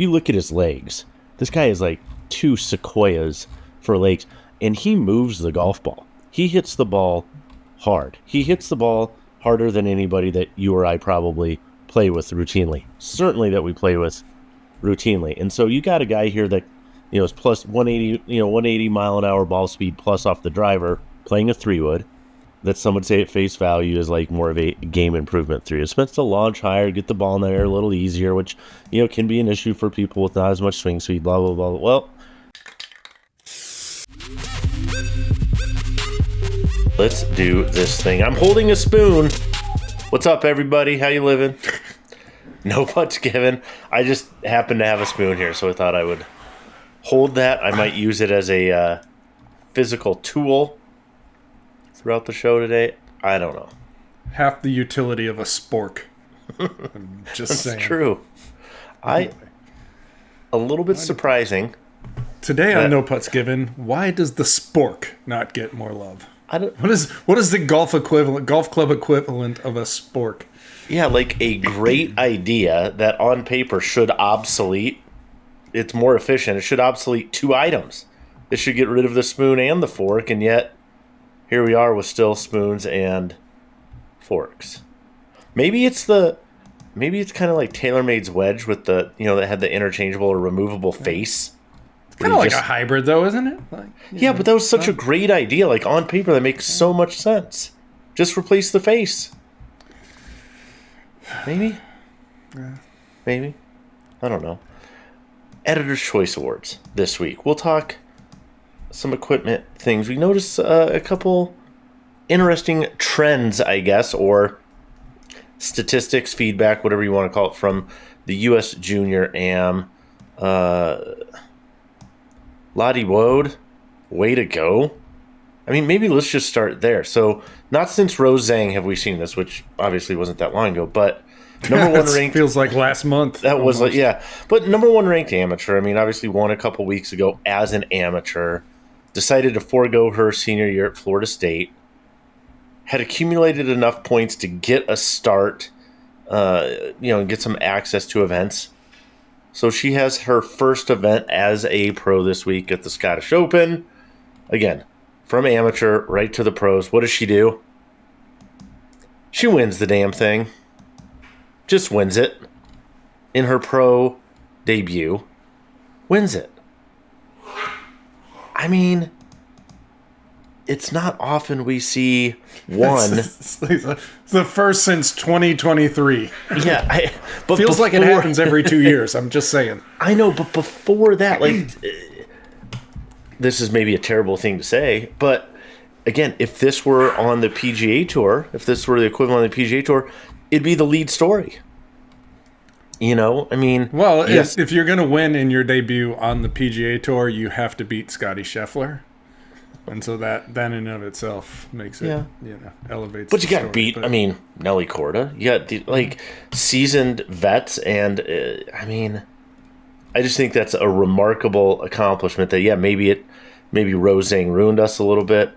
if you look at his legs, this guy is like 2 sequoias for legs, and he moves the golf ball. He hits the ball hard. He hits the ball harder than anybody that you or I probably play with routinely. Certainly that we play with routinely. And so you got a guy here that, is plus 180 mile an hour ball speed plus off the driver, playing a 3-wood. That some would say at face value is like more of a game improvement 3. It's meant to launch higher, get the ball in the air a little easier, which, can be an issue for people with not as much swing speed, blah, blah, blah. Well, let's do this thing. I'm holding a spoon. What's up, everybody? How you living? Noputtsgiven. I just happen to have a spoon here, so I thought I would hold that. I might use it as a physical tool throughout the show today. I don't know. Half the utility of a spork. I'm just saying. That's true. A little bit surprising. Today on Noputtsgiven, why does the spork not get more love? What is the golf club equivalent of a spork? Yeah, like a great idea that on paper should obsolete. It's more efficient. It should obsolete 2 items. It should get rid of the spoon and the fork, and yet here we are with still spoons and forks. Maybe it's kind of like TaylorMade's wedge with the, that had the interchangeable or removable face. It's kind of like a hybrid though, isn't it? Yeah, but that was such a great idea. Like on paper, that makes so much sense. Just replace the face. Maybe? Maybe? I don't know. Editor's Choice Awards this week. We'll talk some equipment things. We noticed a couple interesting trends, I guess, or statistics, feedback, whatever you want to call it, from the U.S. Junior Am. Lottie Woad, way to go. I mean, maybe let's just start there. So, not since Rose Zhang have we seen this, which obviously wasn't that long ago, but number 1 ranked. Feels like last month. That almost. Was like, yeah. But number 1 ranked amateur. I mean, obviously won a couple weeks ago as an amateur. Decided to forego her senior year at Florida State. Had accumulated enough points to get a start, and get some access to events. So she has her first event as a pro this week at the Scottish Open. Again, from amateur right to the pros. What does she do? She wins the damn thing. Just wins it. In her pro debut. Wins it. I mean, it's not often we see one. It's the first since 2023. Yeah. But feels like it happens every 2 years. I'm just saying. I know, but before that, this is maybe a terrible thing to say, but again, if this were on the PGA Tour, if this were the equivalent of the PGA Tour, it'd be the lead story. I mean... Well, yes. If you're going to win in your debut on the PGA Tour, you have to beat Scotty Scheffler. And so that in and of itself makes it, elevates. But you got to beat, Nelly Korda. You got, seasoned vets, and, I just think that's a remarkable accomplishment that, maybe Rose Zhang ruined us a little bit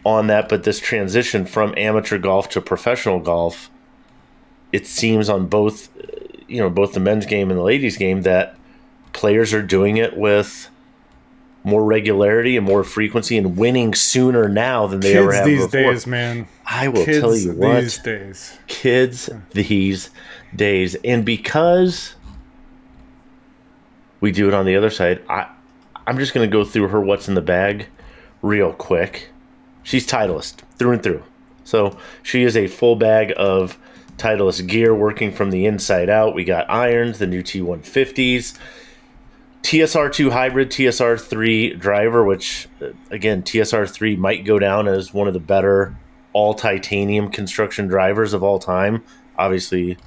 on that, but this transition from amateur golf to professional golf, it seems on both the men's game and the ladies' game that players are doing it with more regularity and more frequency and winning sooner now than they ever have before. Kids these days, man. I will tell you what. These days. Kids these days. And because we do it on the other side, I'm just going to go through her what's in the bag real quick. She's Titleist through and through. So she is a full bag of Titleist gear working from the inside out. We got irons, the new T150s, TSR2 hybrid, TSR3 driver, which, again, TSR3 might go down as one of the better all-titanium construction drivers of all time. Obviously,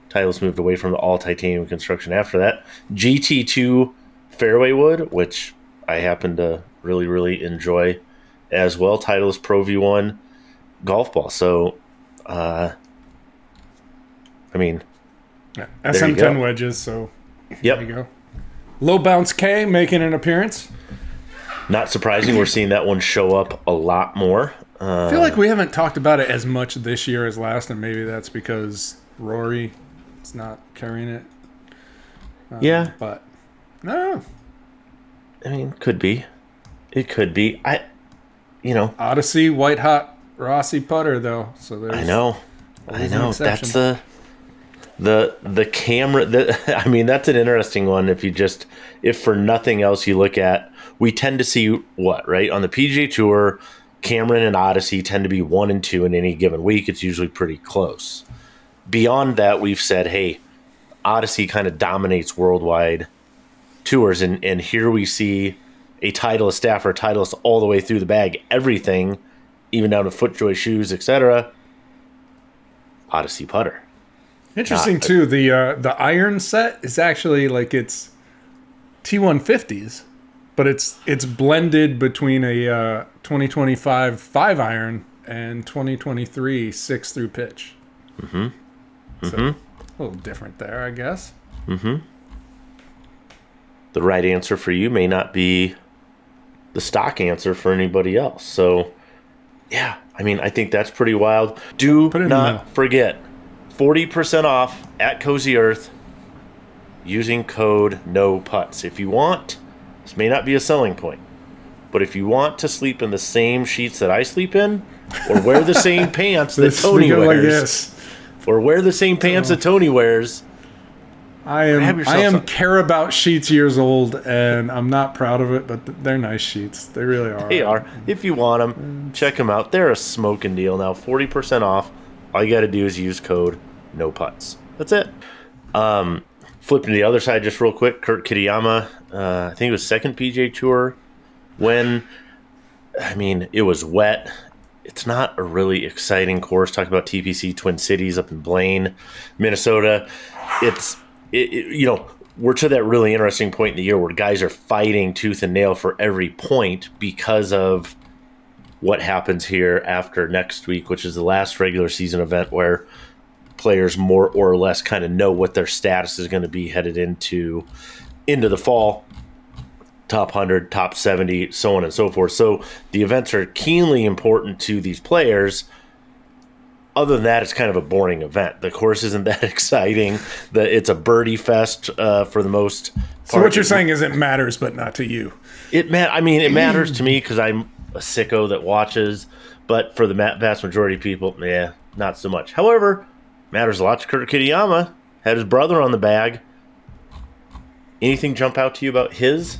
Titleist moved away from the all-titanium construction after that. GT2 fairway wood, which I happen to really, really enjoy as well. Titleist Pro V1 golf ball. So, SM10 wedges, so yep. There you go. Low bounce K making an appearance. Not surprising, we're seeing that one show up a lot more. I feel like we haven't talked about it as much this year as last, and maybe that's because Rory is not carrying it. Yeah. But no. I mean, could be. It could be. Odyssey, white hot Rossi putter though. So there's I know. exception. That's the camera. I mean, that's an interesting one. If for nothing else, you look at, we tend to see what, right, on the PGA Tour, Cameron and Odyssey tend to be 1 and 2 in any given week. It's usually pretty close. Beyond that, we've said, hey, Odyssey kind of dominates worldwide tours, and here we see a Titleist staff or a Titleist all the way through the bag, everything, even down to FootJoy shoes, etc. Odyssey putter. Interesting too. The iron set is actually like it's T150s, but it's blended between a 2025 5 iron and 2023 6 through pitch. So a little different there, I guess. The right answer for you may not be the stock answer for anybody else. So, yeah, I mean, I think that's pretty wild. Do not forget, 40% off at Cozy Earth using code NOPUTS. If you want, this may not be a selling point, but if you want to sleep in the same sheets that I sleep in, or wear the same pants that Tony wears, or wear the same pants that Tony wears, I am care about sheets years old, and I'm not proud of it, but they're nice sheets. They really are. They are. If you want them, check them out. They're a smoking deal now. 40% off. All you got to do is use code NOPUTS. That's it. Flipping to the other side just real quick. Kurt Kitayama, I think it was second PGA Tour when, I mean, it was wet. It's not a really exciting course. Talk about TPC Twin Cities up in Blaine, Minnesota. We're to that really interesting point in the year where guys are fighting tooth and nail for every point because of what happens here after next week, which is the last regular season event where players more or less kind of know what their status is going to be headed into the fall. Top 100, top 70, so on and so forth. So the events are keenly important to these players. Other than that, it's kind of a boring event. The course isn't that exciting. It's a birdie fest for the most part. So what you're saying is it matters, but not to you. It matters to me because I'm a sicko that watches, but for the vast majority of people, not so much. However, matters a lot to Kurt Kitayama. Had his brother on the bag. Anything jump out to you about his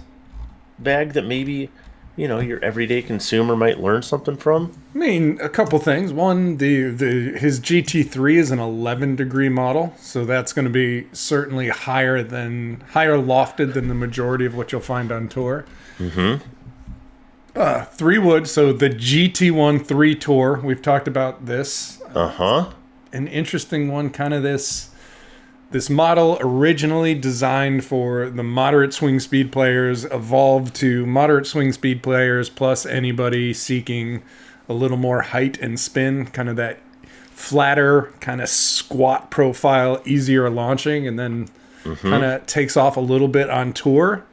bag that maybe, your everyday consumer might learn something from? I mean, a couple things. One, his GT3 is an 11-degree model, so that's going to be certainly higher lofted than the majority of what you'll find on tour. 3 wood, so the GT1 3 Tour. We've talked about this. An interesting one, kind of this model originally designed for the moderate swing speed players, evolved to moderate swing speed players plus anybody seeking a little more height and spin, kind of that flatter, kind of squat profile, easier launching, and then kind of takes off a little bit on tour.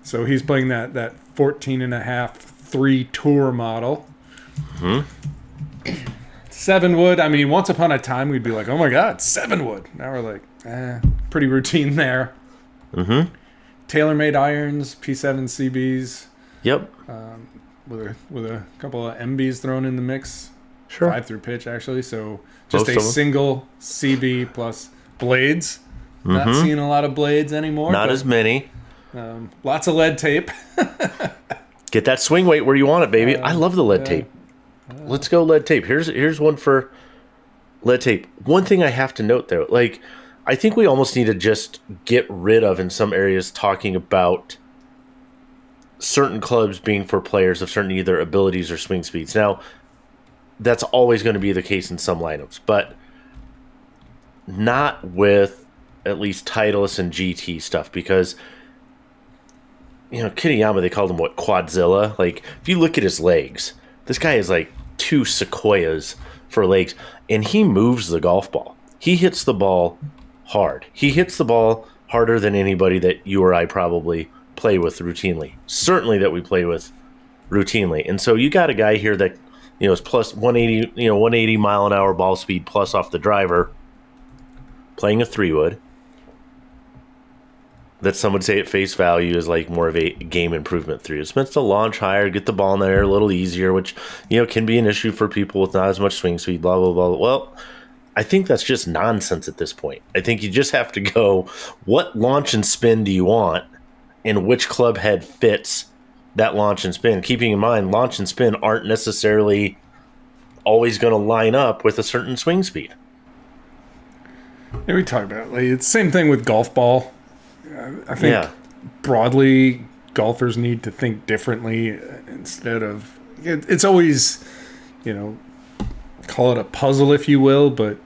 So he's playing that 14.5 3 Tour model. 7 wood. I mean, once upon a time, we'd be like, oh my God, 7 wood. Now we're like, pretty routine there. TaylorMade irons, P7 CBs. Yep. With a couple of MBs thrown in the mix. Sure. 5 through pitch, actually. So just a single CB plus blades. Not seeing a lot of blades anymore. Not as many. Lots of lead tape. Get that swing weight where you want it, baby. I love the lead tape. Let's go lead tape. Here's one for lead tape. One thing I have to note, though, I think we almost need to just get rid of, in some areas, talking about certain clubs being for players of certain either abilities or swing speeds. Now, that's always going to be the case in some lineups, but not with at least Titleist and GT stuff, because Kitayama, they called him Quadzilla. If you look at his legs, this guy is like 2 sequoias for legs, and he moves the golf ball. He hits the ball hard. He hits the ball harder than anybody that you or I probably play with routinely. Certainly that we play with routinely. And so you got a guy here that is plus 180, 180 mile an hour ball speed plus off the driver, playing a 3 wood. that some would say at face value is like more of a game improvement through. It's meant to launch higher, get the ball in there a little easier, which, can be an issue for people with not as much swing speed, blah, blah, blah. Well, I think that's just nonsense at this point. I think you just have to go, what launch and spin do you want, and which club head fits that launch and spin? Keeping in mind, launch and spin aren't necessarily always going to line up with a certain swing speed. Yeah, we talked about it. Like, it's the same thing with golf ball. I think broadly, golfers need to think differently instead of... It's always, call it a puzzle, if you will, but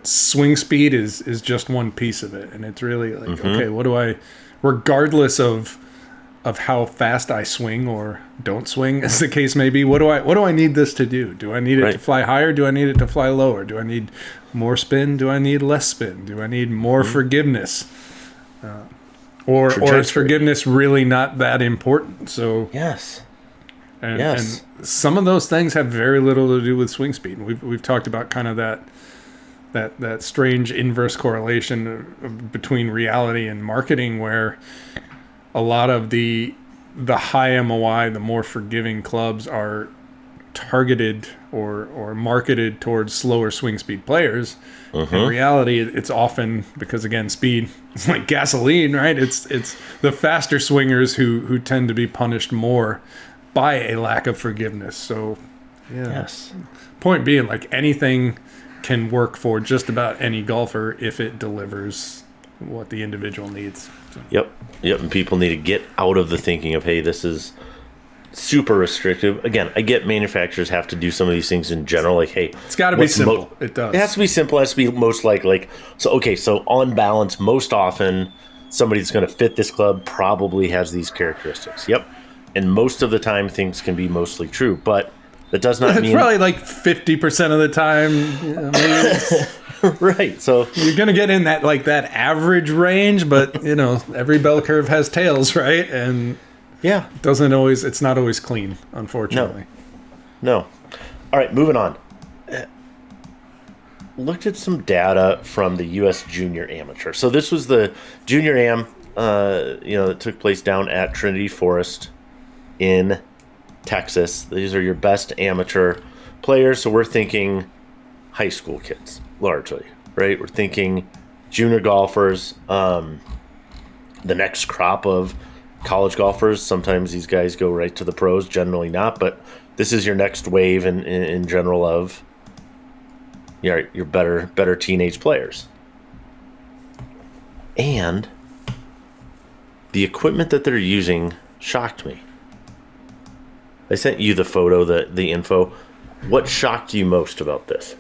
swing speed is just one piece of it. And it's really like, okay, what do I... Regardless of how fast I swing or don't swing, as the case may be, what do I need this to do? Do I need it to fly higher? Do I need it to fly lower? Do I need more spin? Do I need less spin? Do I need more forgiveness? Or is forgiveness really not that important? So yes. And some of those things have very little to do with swing speed. We've talked about kind of that strange inverse correlation between reality and marketing, where a lot of the high MOI, the more forgiving clubs are targeted or marketed towards slower swing speed players. In reality, it's often because, again, speed is like gasoline, right? It's the faster swingers who tend to be punished more by a lack of forgiveness. So, point being, like, anything can work for just about any golfer if it delivers what the individual needs. So. Yep. And people need to get out of the thinking of, hey, this is super restrictive. Again, I get manufacturers have to do some of these things in general. Like, hey, it's got to be simple. It does. It has to be simple. It has to be most like so. Okay, so on balance, most often somebody that's going to fit this club probably has these characteristics. Yep. And most of the time, things can be mostly true, but that does not mean it's probably like 50% of the time. Maybe right. So you're going to get in that average range, but every bell curve has tails, right? And it's not always clean, unfortunately. No. All right, moving on. Looked at some data from the U.S. Junior Amateur. So this was the Junior Am, that took place down at Trinity Forest in Texas. These are your best amateur players. So we're thinking high school kids, largely, right? We're thinking junior golfers, the next crop of college golfers. Sometimes these guys go right to the pros, generally not, but this is your next wave in general of your better teenage players. And the equipment that they're using shocked me. I sent you the photo, the info. What shocked you most about this?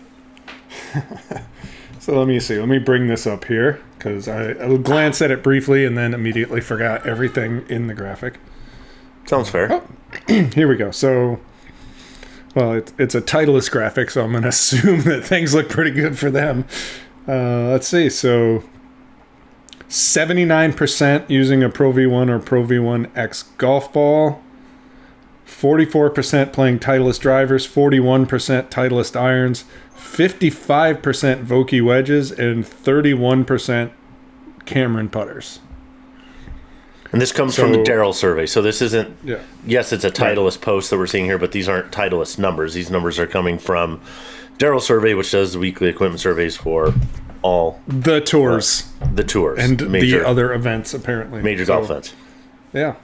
So let me see. Let me bring this up here, because I glanced at it briefly and then immediately forgot everything in the graphic. Sounds fair. Oh, here we go. So, well, it's a Titleist graphic, so I'm going to assume that things look pretty good for them. Let's see. So, 79% using a Pro V1 or Pro V1X golf ball. 44% playing Titleist drivers, 41% Titleist irons, 55% Vokey wedges, and 31% Cameron putters. And this comes from the Darrell survey. So this isn't, yes, it's a Titleist post that we're seeing here, but these aren't Titleist numbers. These numbers are coming from Darrell survey, which does the weekly equipment surveys for all the tours. And the other events, apparently. Major golf events. Yeah.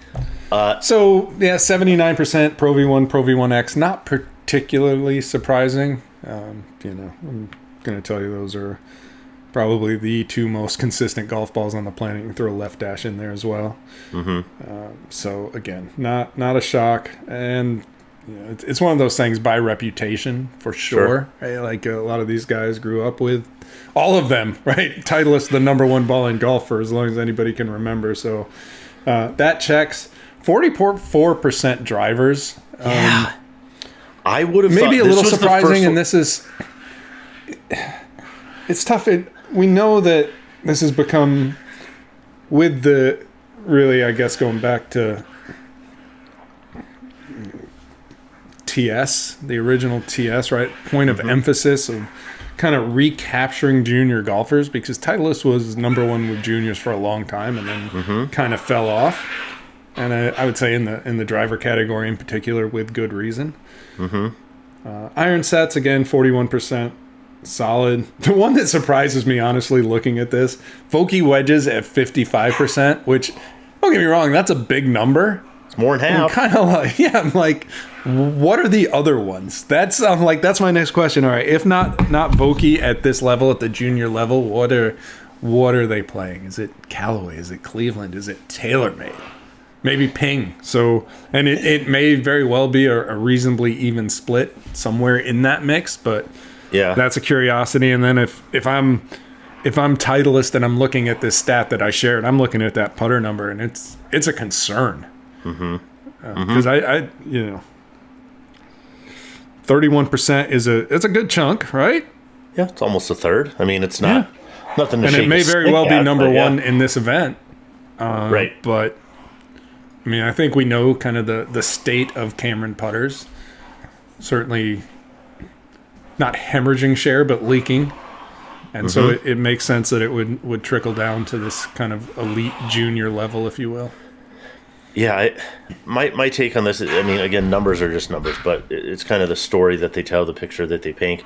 79% Pro V1, Pro V1X. Not particularly surprising. I'm going to tell you those are probably the two most consistent golf balls on the planet. You can throw a left dash in there as well. So again, not a shock, and it's one of those things by reputation for sure. Right? Like a lot of these guys grew up with all of them, right? Titleist, the number one ball in golf for as long as anybody can remember. So that checks. 44% drivers. I would have maybe thought a little surprising, and this is it's tough. We know that this has become, with the really, I guess, going back to TS, the original TS, right? Point of emphasis of kind of recapturing junior golfers, because Titleist was number one with juniors for a long time and then kind of fell off. And I would say in the driver category in particular, with good reason. Iron sets, again, 41%. Solid. The one that surprises me, honestly, looking at this, Vokey wedges at 55%, which, don't get me wrong, that's a big number. It's more than half. I'm kind of like, I'm like, what are the other ones? That's my next question. All right, if not Vokey at this level, at the junior level, what are they playing? Is it Callaway? Is it Cleveland? Is it TaylorMade? Maybe Ping. So, and it may very well be a reasonably even split somewhere in that mix, but yeah, that's a curiosity. And then if I'm Titleist and I'm looking at this stat that I shared, I'm looking at that putter number, and it's a concern. Because I 31% it's a good chunk, right? Yeah, it's almost a third. I mean, it's not nothing to and shake it may very well be number one in this event, right? But I mean, I think we know kind of the state of Cameron putters. Certainly not hemorrhaging share, but leaking. And so it makes sense that it would trickle down to this kind of elite junior level, if you will. Yeah, my take on this, I mean, again, numbers are just numbers, but it's kind of the story that they tell, the picture that they paint.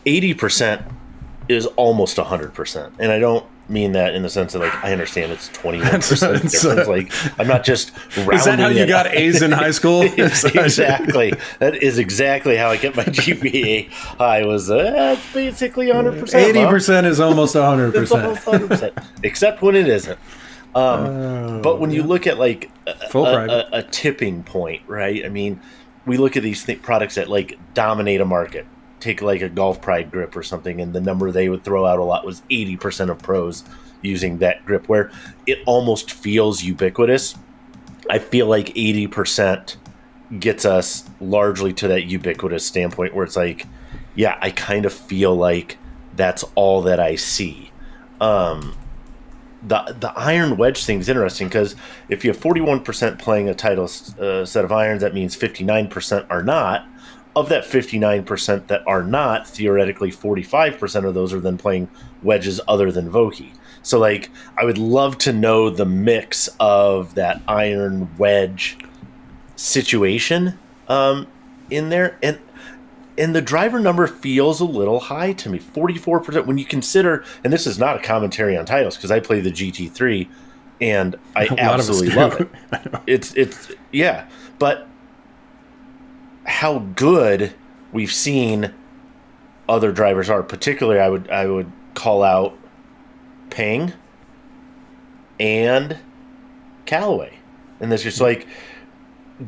80% is almost 100%. And I don't mean that in the sense of, like, I understand it's 21% difference. Like, I'm not just rounding. Is that how you got A's in high school? Exactly. That is exactly how I get my GPA high. Was basically 100%. 80% is almost 100%. It's almost 100%, except when it isn't. But when you look at, like, a tipping point, right? I mean, we look at these products that, like, dominate a market. Take, like, a Golf Pride grip or something, and the number they would throw out a lot was 80% of pros using that grip, where it almost feels ubiquitous. I feel like 80% gets us largely to that ubiquitous standpoint where it's like, yeah, I kind of feel like that's all that I see. The iron wedge thing is interesting, because if you have 41% playing a Titleist set of irons, that means 59% are not. Of that 59% that are not, theoretically 45% of those are then playing wedges other than Vokey. So, like, I would love to know the mix of that iron wedge situation in there. And the driver number feels a little high to me, 44%. When you consider, and this is not a commentary on Titleist, because I play the GT3 and I absolutely love it. It's yeah, but how good we've seen other drivers are. Particularly, I would call out Ping and Callaway, and it's just like,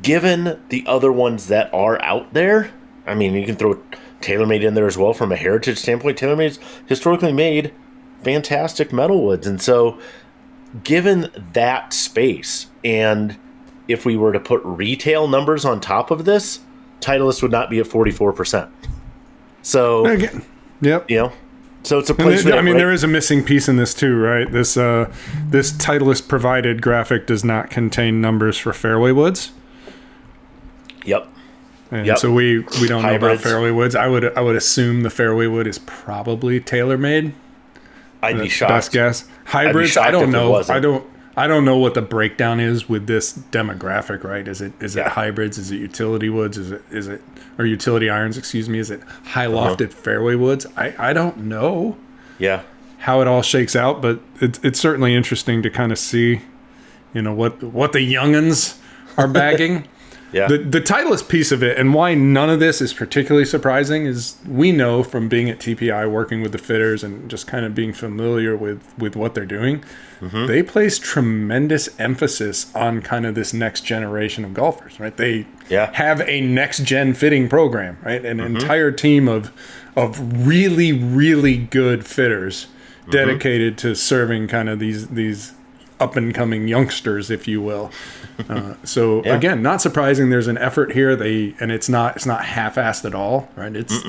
given the other ones that are out there. I mean, you can throw TaylorMade in there as well from a heritage standpoint. TaylorMade's historically made fantastic metal woods, and so given that space, and if we were to put retail numbers on top of this, Titleist would not be at 44%. So, again, yep. You know, so it's a place. I mean, there is a missing piece in this too, right? This Titleist provided graphic does not contain numbers for fairway woods. Yep. And so we don't know about fairway woods. I would assume the fairway wood is probably TaylorMade. I'd be shocked. Best guess. Hybrids, I don't know. I don't know what the breakdown is with this demographic, right? Is it hybrids? Is it utility woods? Is it or utility irons, excuse me? Is it high lofted fairway woods? I don't know. Yeah. How it all shakes out, but it's certainly interesting to kind of see, you know, what the youngins are bagging. Yeah. The Titleist piece of it, and why none of this is particularly surprising, is we know from being at TPI, working with the fitters, and just kind of being familiar with what they're doing, they place tremendous emphasis on kind of this next generation of golfers, right? They have a next gen fitting program, right? An entire team of really, really good fitters dedicated to serving kind of these up and coming youngsters, if you will. So again, not surprising. There's an effort here. And it's not half-assed at all, right? It's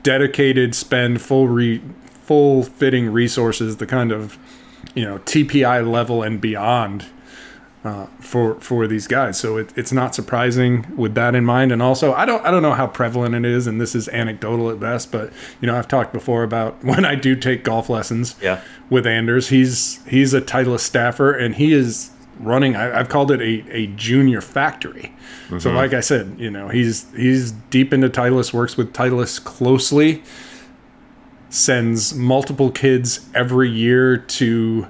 dedicated, spend full fitting resources, the kind of, you know, TPI level and beyond for these guys. So it's not surprising with that in mind. And also, I don't know how prevalent it is, and this is anecdotal at best, but I've talked before about when I do take golf lessons with Anders. He's a Titleist staffer, and he is running. I've called it a junior factory. Mm-hmm. So like I said, he's deep into Titleist, works with Titleist closely, sends multiple kids every year to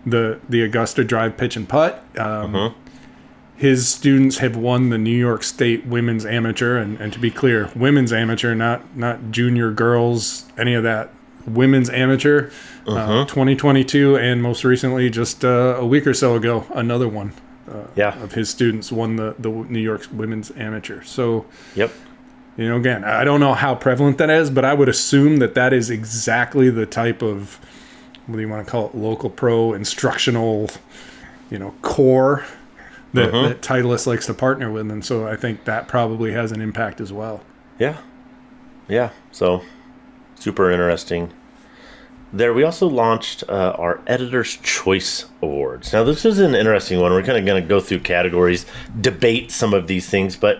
the Augusta Drive Pitch and Putt. His students have won the New York State Women's Amateur, and to be clear, Women's Amateur, not junior girls, any of that. Women's Amateur, 2022, and most recently, just a week or so ago, another one of his students won the New York Women's Amateur. So, again, I don't know how prevalent that is, but I would assume that is exactly the type of, what do you want to call it, local pro instructional, core that Titleist likes to partner with. And so I think that probably has an impact as well. Yeah. So super interesting. There, we also launched our Editor's Choice Awards. Now, this is an interesting one. We're kind of going to go through categories, debate some of these things, but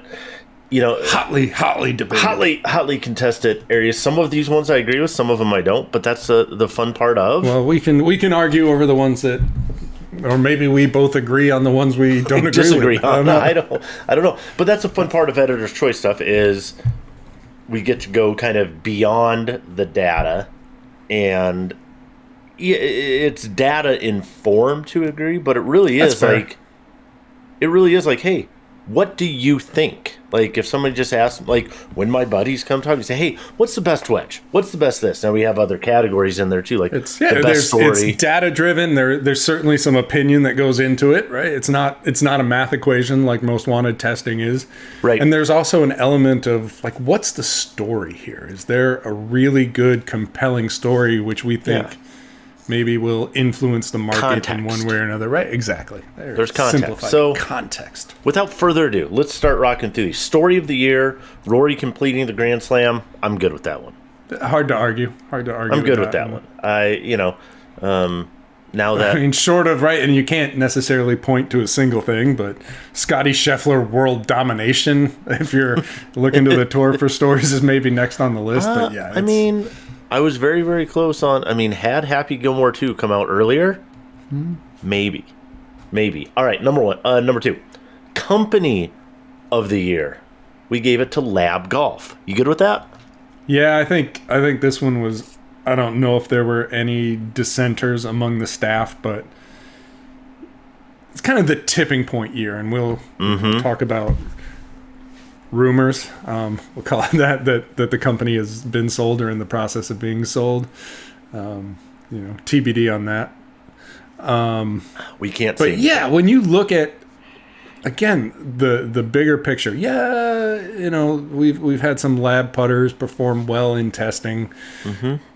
hotly debated, hotly contested areas. Some of these ones I agree with, some of them I don't. But that's the fun part of. Well, we can argue over the ones that, or maybe we both agree on the ones we don't disagree with. on. I don't know. But that's the fun part of Editor's Choice stuff is we get to go kind of beyond the data, and it's data informed to a degree, but it really is like, hey, what do you think? Like, if somebody just asks, like, when my buddies come talk, you say, hey, what's the best wedge? What's the best this? Now, we have other categories in there, too, like the best story. It's data-driven. There's certainly some opinion that goes into it, right? It's not a math equation like most wanted testing is. Right. And there's also an element of, like, what's the story here? Is there a really good, compelling story which we think maybe will influence the market in one way or another? Right, exactly. There's context. So, context. Without further ado, let's start rocking through these. Story of the year, Rory completing the Grand Slam. I'm good with that one. Hard to argue. I'm good with that one. Now that... I mean, short of, right, and you can't necessarily point to a single thing, but Scotty Scheffler world domination, if you're looking to the tour for stories, is maybe next on the list. But yeah, I mean... I was very, very close on... I mean, had Happy Gilmore 2 come out earlier? Maybe. All right, number 2. Company of the year. We gave it to Lab Golf. You good with that? Yeah, I think this one was... I don't know if there were any dissenters among the staff, but it's kind of the tipping point year, and we'll talk about... rumors, we'll call it that the company has been sold or in the process of being sold. TBD on that. We can't say. But yeah, when you look at, again, the bigger picture, we've had some lab putters perform well in testing.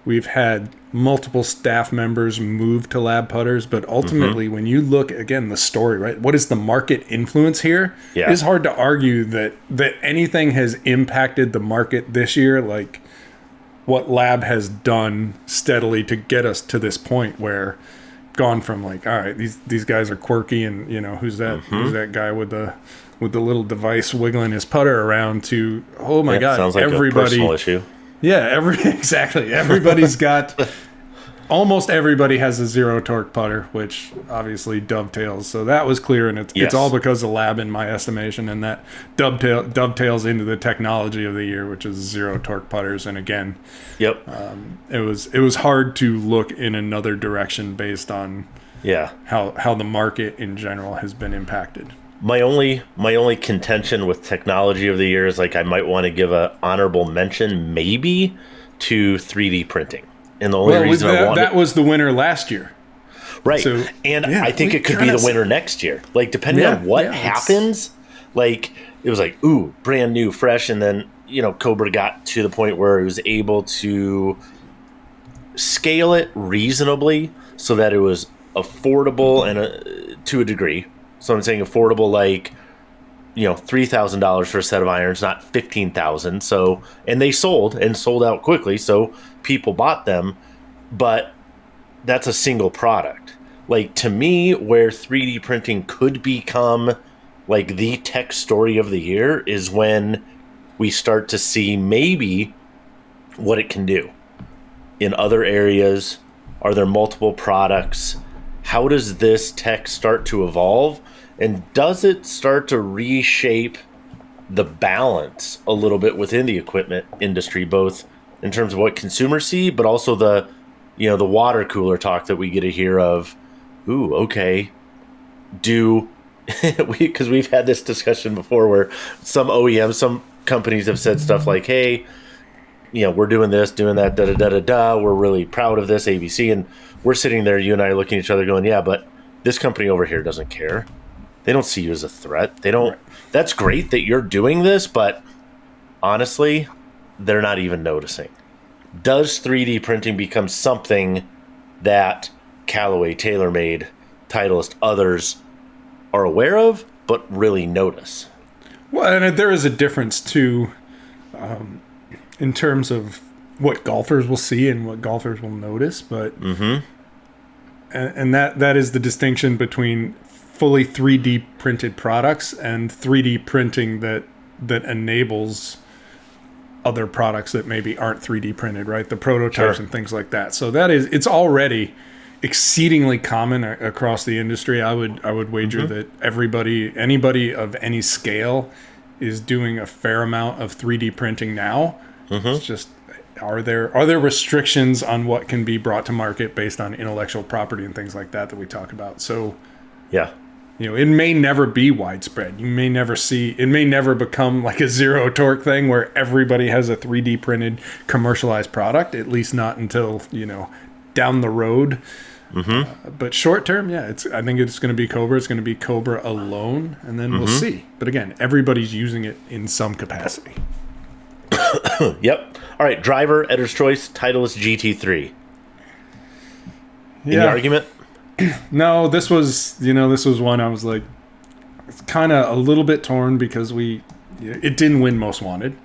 We've had multiple staff members move to lab putters, but ultimately when you look, again, the story, right? What is the market influence here? Yeah. It's hard to argue that anything has impacted the market this year, like what lab has done steadily to get us to this point where gone from like, all right, these guys are quirky, and who's that guy with the little device wiggling his putter around, to, oh my God, sounds like everybody, a personal issue. Yeah, exactly. Everybody's got, almost everybody has a zero torque putter, which obviously dovetails. So that was clear, and it's all because of lab in my estimation, and that dovetails into the technology of the year, which is zero torque putters. And again, it was hard to look in another direction based on how the market in general has been impacted. My only contention with technology of the year is, like, I might want to give a honorable mention maybe to 3D printing. And the only reason that was the winner last year. Right. So, and I think it could be the winner next year. Like, depending on what happens, like, it was like, ooh, brand new, fresh, and then, Cobra got to the point where it was able to scale it reasonably so that it was affordable and to a degree. So I'm saying affordable, like, $3,000 for a set of irons, not $15,000. So, and they sold out quickly, so people bought them. But that's a single product. like, to me, where 3D printing could become like the tech story of the year is when we start to see maybe what it can do in other areas. Are there multiple products? How does this tech start to evolve? And does it start to reshape the balance a little bit within the equipment industry, both in terms of what consumers see, but also the water cooler talk that we get to hear of, ooh, okay, because we've had this discussion before where some OEMs, some companies have said stuff like, hey, we're doing this, doing that, da-da-da-da-da, we're really proud of this, ABC, and we're sitting there, you and I are looking at each other going, yeah, but this company over here doesn't care. They don't see you as a threat. They don't. Right. That's great that you're doing this, but honestly, they're not even noticing. Does 3D printing become something that Callaway, TaylorMade, Titleist, others are aware of, but really notice? Well, and there is a difference, too, in terms of what golfers will see and what golfers will notice. But and that is the distinction between fully 3D printed products and 3D printing that enables other products that maybe aren't 3D printed, right? The prototypes and things like that. So it's already exceedingly common across the industry. I would wager that anybody of any scale is doing a fair amount of 3D printing now. It's just, are there restrictions on what can be brought to market based on intellectual property and things like that we talk about? So yeah, it may never be widespread. You may never see, it may never become like a zero torque thing where everybody has a 3D printed commercialized product, at least not until, down the road. But short term, I think it's going to be Cobra. It's going to be Cobra alone, and then we'll see. But again, everybody's using it in some capacity. Yep. All right, driver, Editor's Choice, Titleist GT3. Any argument? No, this was one I was like, it's kind of a little bit torn because it didn't win Most Wanted.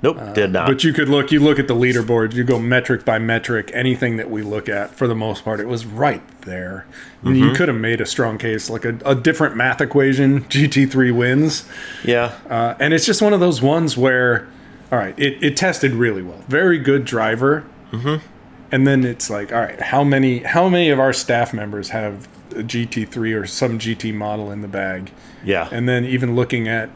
Nope, did not. But you look at the leaderboard, you go metric by metric, anything that we look at, for the most part, it was right there. You could have made a strong case, like a different math equation, GT3 wins. Yeah. And it's just one of those ones where, all right, it tested really well. Very good driver. And then it's like, all right, how many of our staff members have a GT3 or some GT model in the bag? Yeah. And then even looking at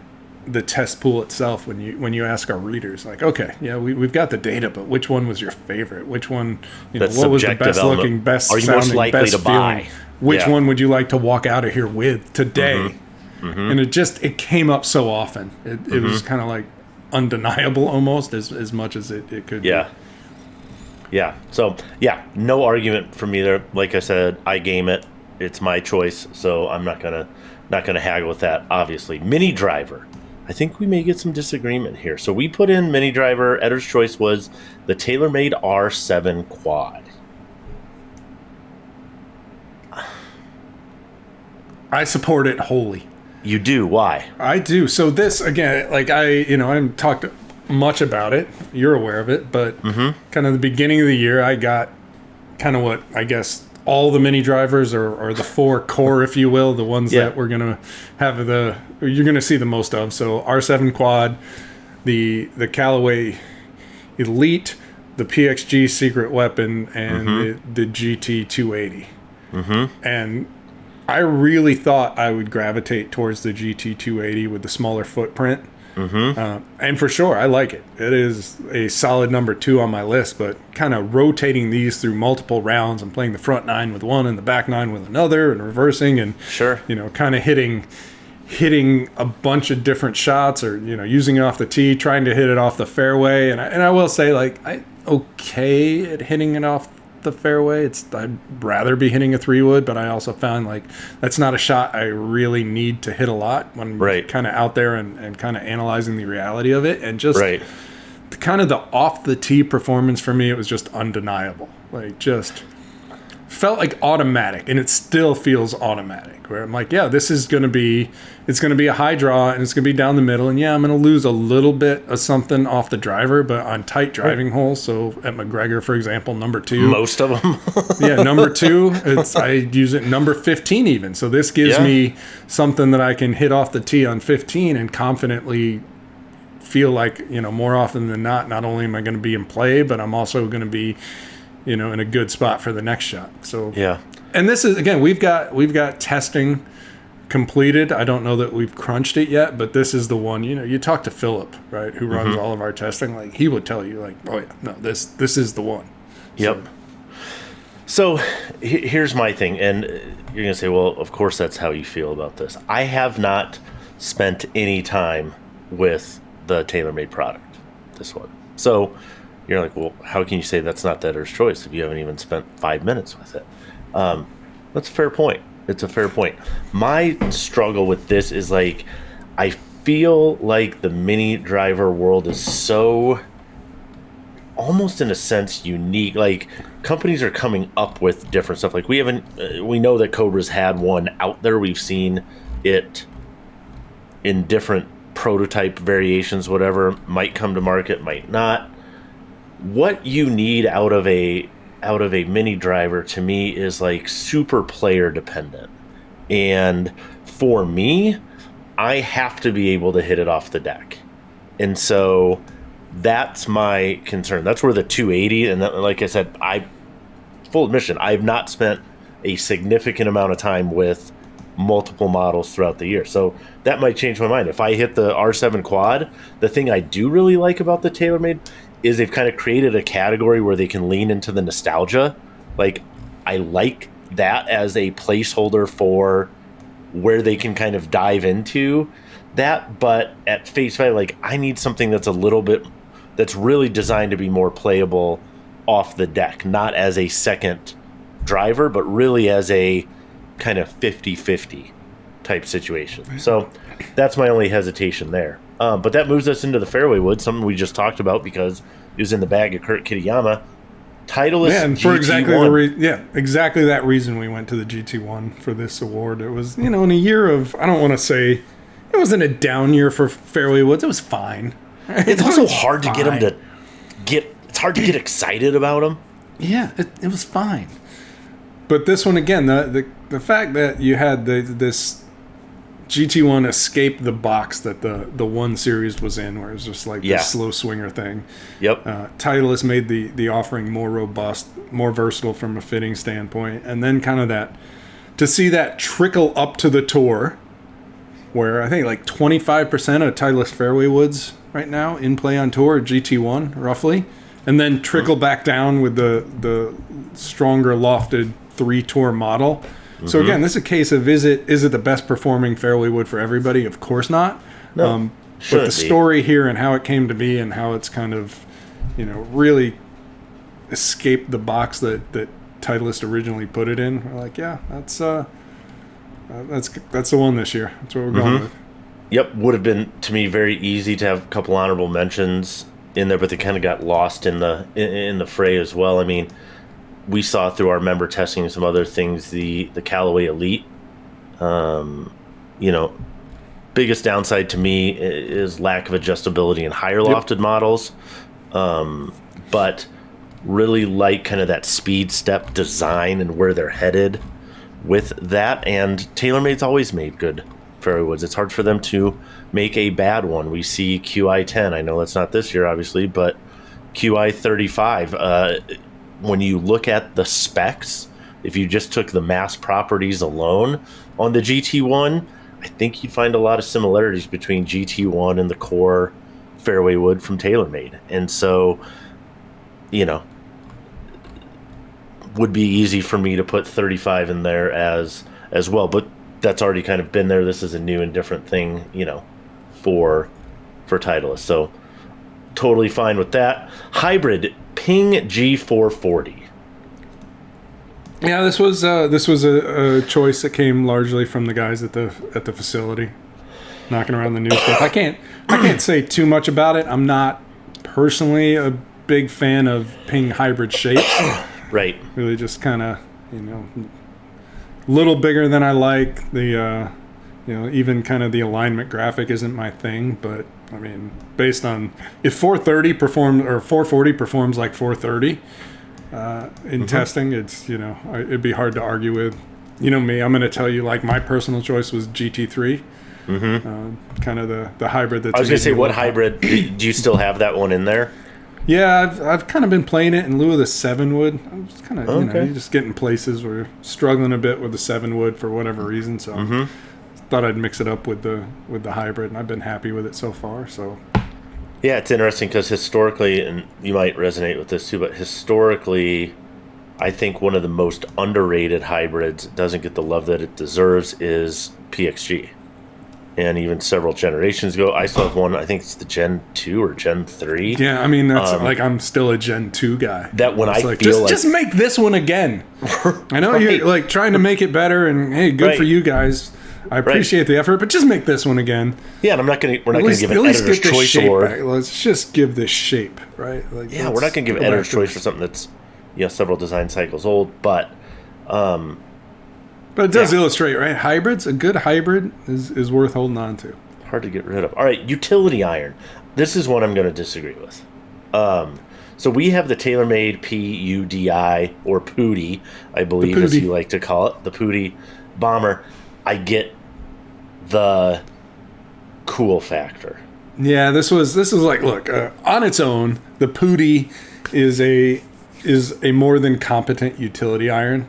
the test pool itself, when you ask our readers, like, okay, yeah, we've got the data, but which one was your favorite? Which one, what was the best looking, best sounding, most likely best to feeling? Buy? Which one would you like to walk out of here with today? And it came up so often. It was kind of like undeniable almost as much as it could be. Yeah. So, no argument from either. Like I said, I game it. It's my choice, so I'm not gonna haggle with that, obviously. Mini driver. I think we may get some disagreement here. So we put in mini driver. Editor's Choice was the TaylorMade R7 Quad. I support it wholly. You do? Why? I do. So this, again, like I haven't talked much about it. You're aware of it, but kind of the beginning of the year, I got kind of what I guess all the mini drivers or the four core, if you will, the ones that we're going to have you're going to see the most of. So R7 Quad, the Callaway Elite, the PXG Secret Weapon, and the GT 280. And I really thought I would gravitate towards the GT 280 with the smaller footprint. And for sure, I like it. It is a solid number 2 on my list, but kind of rotating these through multiple rounds and playing the front 9 with one and the back 9 with another and reversing and, kind of hitting a bunch of different shots or, using it off the tee, trying to hit it off the fairway. And I will say, like, I'm okay at hitting it off the fairway. I'd rather be hitting a 3-wood, but I also found like that's not a shot I really need to hit a lot when I'm kind of out there and kind of analyzing the reality of it. And just kind of the off the tee performance for me, it was just undeniable. Like just felt like automatic, and it still feels automatic, where I'm like, yeah, this is going to be, it's going to be a high draw, and it's going to be down the middle, and yeah, I'm going to lose a little bit of something off the driver, but on tight driving holes, so at McGregor, for example, number 2. Most of them. Yeah, number 2, I use it number 15 even, so this gives me something that I can hit off the tee on 15 and confidently feel like, more often than not only am I going to be in play, but I'm also going to be in a good spot for the next shot. So and this is, again, we've got testing completed. I don't know that we've crunched it yet, but this is the one. You talk to Philip, right, who runs all of our testing. Like, he would tell you, like, oh yeah, no, this is the one. Yep. So here's my thing, and you're gonna say, well, of course that's how you feel about this. I have not spent any time with the TaylorMade product, this one. So you're like, well, how can you say that's not the editor's choice if you haven't even spent 5 minutes with it? That's a fair point. It's a fair point. My struggle with this is, like, I feel like the mini driver world is so, almost in a sense, unique. Like, companies are coming up with different stuff. Like, we know that Cobra's had one out there. We've seen it in different prototype variations, whatever, might come to market, might not. What you need out of a mini driver, to me, is like super player dependent. And for me, I have to be able to hit it off the deck. And so that's my concern. That's where the 280, and that, like I said, full admission, I've not spent a significant amount of time with multiple models throughout the year. So that might change my mind. If I hit the R7 quad, the thing I do really like about the TaylorMade is they've kind of created a category where they can lean into the nostalgia. Like, I like that as a placeholder for where they can kind of dive into that. But at face value, like, I need something that's that's really designed to be more playable off the deck, not as a second driver, but really as a kind of 50-50 type situation. So that's my only hesitation there. But that moves us into the fairway wood, something we just talked about because it was in the bag of Kurt Kitayama. Titleist, yeah, and for exactly that reason we went to the GT1 for this award. It was, in a year of, I don't want to say, it wasn't a down year for fairway woods. It was fine. It's also hard to get them to it's hard to get excited about them. Yeah, it was fine. But this one, again, the fact that you had this GT1 escape the box that the 1 Series was in, where it was just like this slow swinger thing. Yep. Titleist made the offering more robust, more versatile from a fitting standpoint, and then kind of to see that trickle up to the tour, where I think like 25% of Titleist fairway woods right now in play on tour, GT1 roughly, and then trickle back down with the stronger lofted 3 tour model. So again, this is a case of, is it the best performing fairway wood for everybody? Of course not. No, but the story here and how it came to be and how it's kind of, really escaped the box that Titleist originally put it in. We're like, yeah, that's the one this year. That's what we're going with. Yep, would have been, to me, very easy to have a couple honorable mentions in there, but they kind of got lost in the fray as well. I mean, we saw through our member testing and some other things, the Callaway Elite. Biggest downside to me is lack of adjustability in higher lofted models. But really like kind of that speed step design and where they're headed with that. And TaylorMade's always made good fairway woods. It's hard for them to make a bad one. We see QI10. I know that's not this year, obviously, but QI35. When you look at the specs, if you just took the mass properties alone on the GT1, I think you'd find a lot of similarities between GT1 and the core fairway wood from TaylorMade. And so, would be easy for me to put 35 in there as well. But that's already kind of been there. This is a new and different thing, for Titleist. So totally fine with that. Hybrid Ping G440. Yeah, this was a choice that came largely from the guys at the facility, knocking around the new stuff. I can't say too much about it. I'm not personally a big fan of Ping hybrid shapes. Right. Really, just kind of you know, a little bigger than I like. The you know, even kind of the alignment graphic isn't my thing, but I mean, based on if 430 performs or 440 performs like 430 in testing, it's, you know, it'd be hard to argue with. You know me, I'm going to tell you, like, my personal choice was GT3, kind of the hybrid. That's I was going to say, what hybrid? Do you still have that one in there? Yeah, I've kind of been playing it in lieu of the 7-wood. I'm just kind of, you know, you just get in places where you're struggling a bit with the 7-wood for whatever reason. So thought I'd mix it up with the hybrid, and I've been happy with it so far. So yeah, it's interesting because historically, and you might resonate with this too, but historically, I think one of the most underrated hybrids, doesn't get the love that it deserves, is PXG. And even several generations ago, I still have one. I think it's the Gen 2 or Gen 3. Yeah, I mean, that's like, I'm still a Gen 2 guy. That when I like, feel just make this one again. I know you're like trying to make it better, and hey, good for you guys. I appreciate the effort, but just make this one again. Yeah, and we're not going to give an editor's choice award. Let's just give this shape, right? Like, yeah, we're not going to give editor's choice for something that's, you know, several design cycles old, but it does illustrate, right? Hybrids, a good hybrid is worth holding on to. Hard to get rid of. All right, utility iron. This is one I'm going to disagree with. So we have the TaylorMade PUDI, or PUDI, I believe, as you like to call it, the PUDI bomber. I get the cool factor. Yeah, this was like, look, on its own, the PUDI is a more than competent utility iron.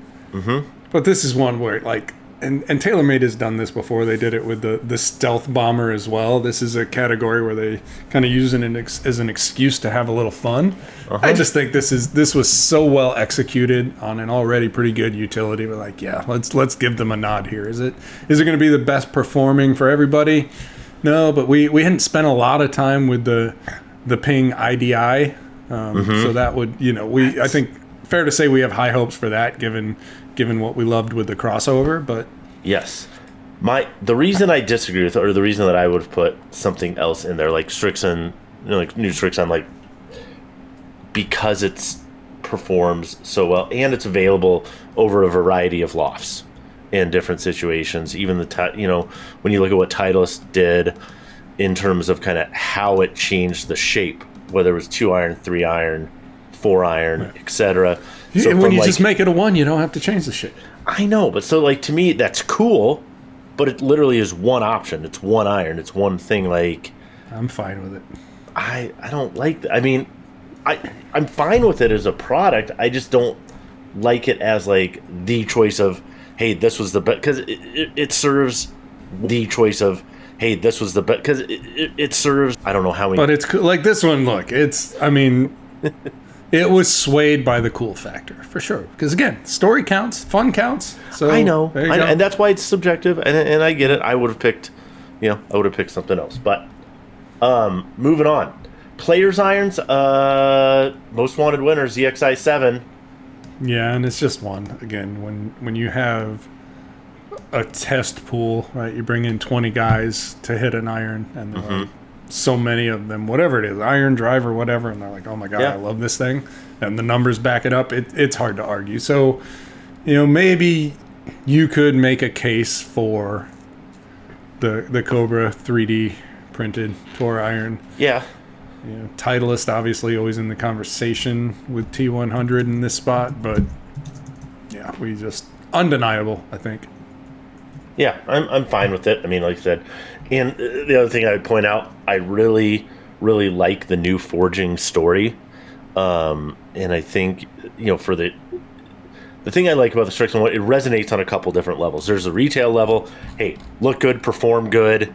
But this is one where, like, and TaylorMade has done this before. They did it with the stealth bomber as well. This is a category where they kind of use it as an excuse to have a little fun. I just think this was so well executed on an already pretty good utility. We're like, yeah, let's give them a nod here. Is it going to be the best performing for everybody? No, but we hadn't spent a lot of time with the Ping IDI, so that would, you know, I think fair to say we have high hopes for that given what we loved with the crossover. But yes, the reason I disagree with, or the reason that I would have put something else in there, like Strixon, you know, like new Strixon, like, because it performs so well and it's available over a variety of lofts in different situations. Even you know, when you look at what Titleist did in terms of kind of how it changed the shape, whether it was 2-iron, 3-iron, 4-iron, etc. So when you just make it a 1, you don't have to change the shape. I know, but so, like, to me, that's cool, but it literally is one option. It's one iron. It's one thing. Like, I'm fine with it. I don't like that. I mean, I'm fine with it as a product. I just don't like it as, like, the choice of, hey, this was the best, because it serves the choice of, hey, this was the best, because it serves, I don't know how many. But it's cool. Like, this one, look, I mean, it was swayed by the cool factor, for sure. Because, again, story counts, fun counts. So I know, and that's why it's subjective, and I get it. I would have picked, you know, something else. But moving on. Players irons, most wanted winner, ZXi 7. Yeah, and it's just one. Again, when you have a test pool, right, you bring in 20 guys to hit an iron, and there are so many of them, whatever it is, iron, driver, whatever, and they're like, oh my God, I love this thing, and the numbers back it up. It's hard to argue. So, you know, maybe you could make a case for the Cobra 3D printed tour iron. Yeah. You know, Titleist obviously always in the conversation with T100 in this spot, but yeah, we just undeniable, I think. Yeah, I'm fine with it. I mean, like I said, and the other thing I would point out, I really, really like the new forging story, and I think, you know, for the thing I like about the Strixon one, it resonates on a couple different levels. There's a retail level. Hey, look good, perform good.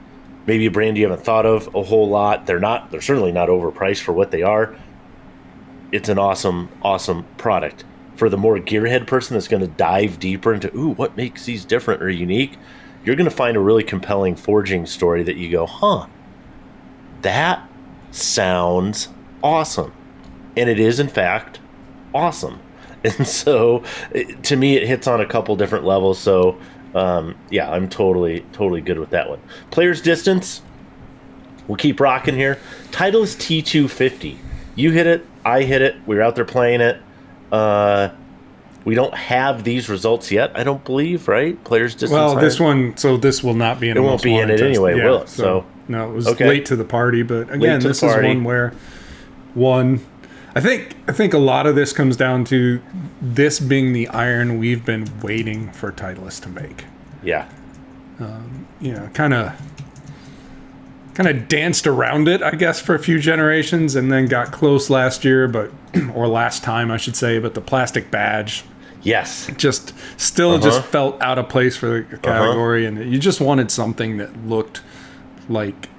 Maybe a brand you haven't thought of a whole lot. They're certainly not overpriced for what they are. It's an awesome, awesome product. For the more gearhead person that's going to dive deeper into, what makes these different or unique, you're going to find a really compelling forging story that you go, that sounds awesome. And it is, in fact, awesome. And so, to me, it hits on a couple different levels. So, yeah, I'm totally good with that one. Player's distance, we'll keep rocking here. Titleist T250. You hit it, I hit it. We were out there playing it. We don't have these results yet, I don't believe, right? Players distance. Well, this one, so this will not be in. It won't be in it anyway, will it? So no, it was late to the party. But again, this is one where I think a lot of this comes down to this being the iron we've been waiting for Titleist to make. Yeah. Kind of danced around it, I guess, for a few generations, and then got close last year, or last time, I should say. But the plastic badge. Yes. Just felt out of place for the category, and you just wanted something that looked like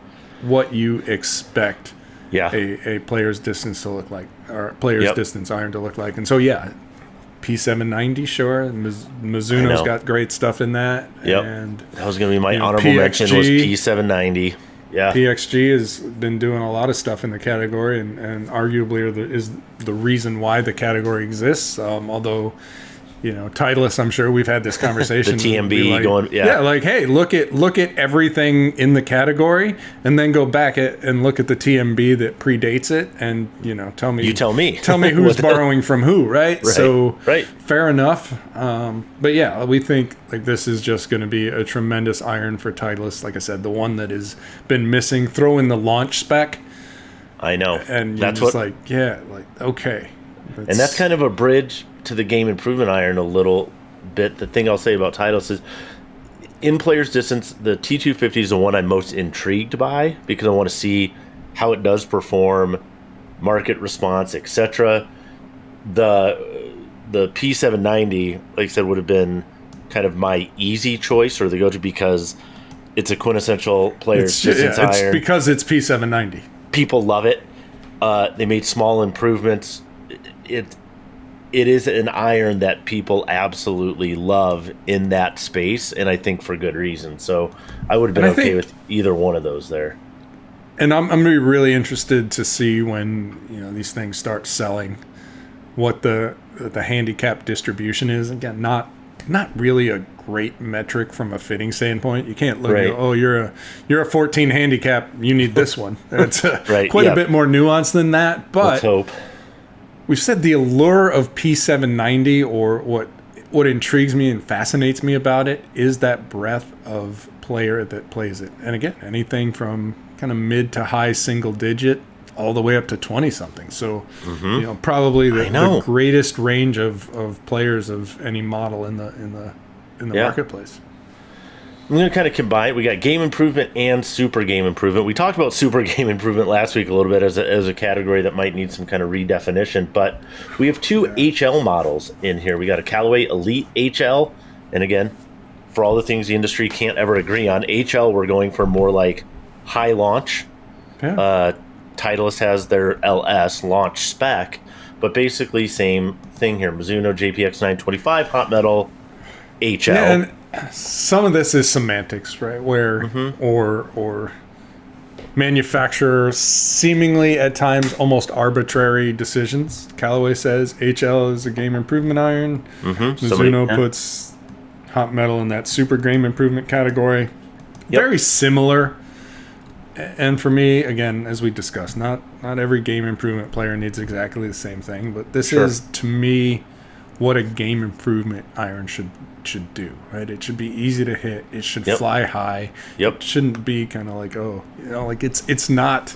what you expect a player's distance to look like, or player's distance iron to look like. And so, P790, sure. Mizuno's got great stuff in that. Yep. And that was going to be my honorable mention was P790. Yeah. PXG has been doing a lot of stuff in the category, and arguably is the reason why the category exists. Although, Titleist, I'm sure we've had this conversation. The TMB hey, look at everything in the category, and then go back and look at the TMB that predates it, and tell me who's borrowing from who, right? So fair enough. But we think like this is just going to be a tremendous iron for Titleist. Like I said, the one that has been missing. Throw in the launch spec. I know, and that's okay, and that's kind of a bridge to the game improvement iron a little bit. The thing I'll say about Titleist is in player's distance, the T250 is the one I'm most intrigued by because I want to see how it does perform, market response, etc. The P790, like I said, would have been kind of my easy choice or the go-to because it's a quintessential player's distance iron. It's because it's P790. People love it. They made small improvements. It is an iron that people absolutely love in that space, and I think for good reason. So I would have been okay with either one of those there. And I'm going to be really interested to see when these things start selling, what the handicap distribution is. Again, not really a great metric from a fitting standpoint. You can't look at you're a 14 handicap, you need this one. It's quite a bit more nuanced than that. But let's hope. We've said the allure of P790, or what intrigues me and fascinates me about it, is that breadth of player that plays it. And again, anything from kind of mid to high single digit all the way up to 20-something. So, probably the greatest range of players of any model in the marketplace. I'm going to kind of combine. We got game improvement and super game improvement. We talked about super game improvement last week a little bit as a category that might need some kind of redefinition. But we have two HL models in here. We got a Callaway Elite HL. And again, for all the things the industry can't ever agree on, HL we're going for more like high launch. Yeah. Titleist has their LS launch spec. But basically same thing here. Mizuno JPX 925 hot metal HL. Yeah, and some of this is semantics, right? Where or manufacturer seemingly at times almost arbitrary decisions. Callaway says HL is a game improvement iron. Mizuno puts hot metal in that super game improvement category. Very similar. And for me, again, as we discussed, not every game improvement player needs exactly the same thing, but this is to me what a game improvement iron should do, right? It should be easy to hit. It should fly high. It shouldn't be kind of like, it's not,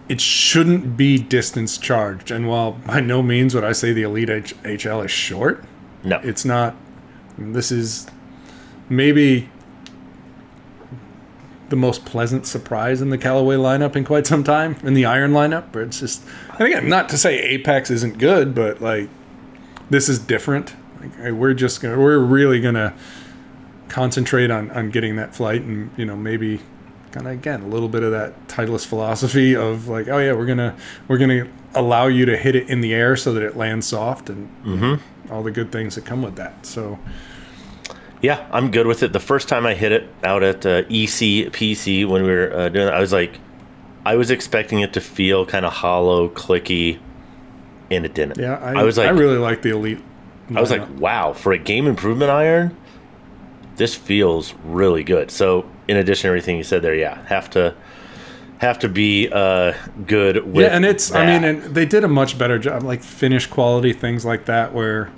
it shouldn't be distance charged. And while by no means would I say the Elite HL is short, no, it's not. This is maybe the most pleasant surprise in the Callaway lineup in quite some time, in the iron lineup, where it's just, and again, not to say Apex isn't good, but like, this is different. Like, we're really gonna concentrate on getting that flight, and maybe kind of again a little bit of that Titleist philosophy of like, oh yeah, we're gonna allow you to hit it in the air so that it lands soft, and all the good things that come with that. So yeah, I'm good with it. The first time I hit it out at ECPC when we were doing that, I was expecting it to feel kind of hollow, clicky, and it didn't. Yeah, I really like the Elite lineup. I was like, wow, for a game improvement iron, this feels really good. So in addition to everything you said there, have to be good with and it's that. I mean, and they did a much better job, like finish quality, things like that, where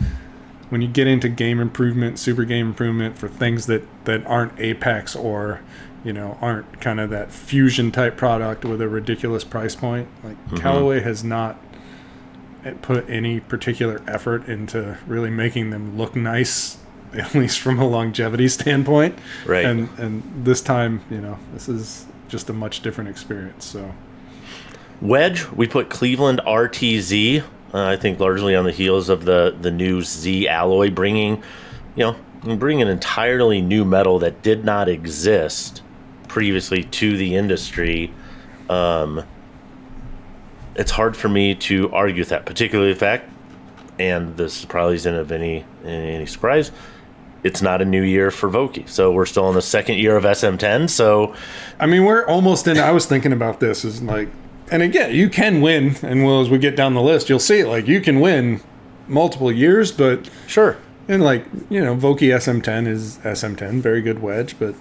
when you get into game improvement, super game improvement for things that aren't Apex or, aren't kind of that fusion type product with a ridiculous price point, like Callaway has not put any particular effort into really making them look nice, at least from a longevity standpoint. Right. And this time, this is just a much different experience. So wedge, we put Cleveland RTZ. I think largely on the heels of the new Z alloy bringing an entirely new metal that did not exist previously to the industry. It's hard for me to argue with that, particularly the fact, and this probably isn't of any surprise, it's not a new year for Vokey. So we're still in the second year of SM10. So, I mean, we're almost in. I was thinking about this is like, and again, you can win, and as we get down the list, you'll see it. Like you can win multiple years, but sure. And like Vokey SM10 is SM10, very good wedge, but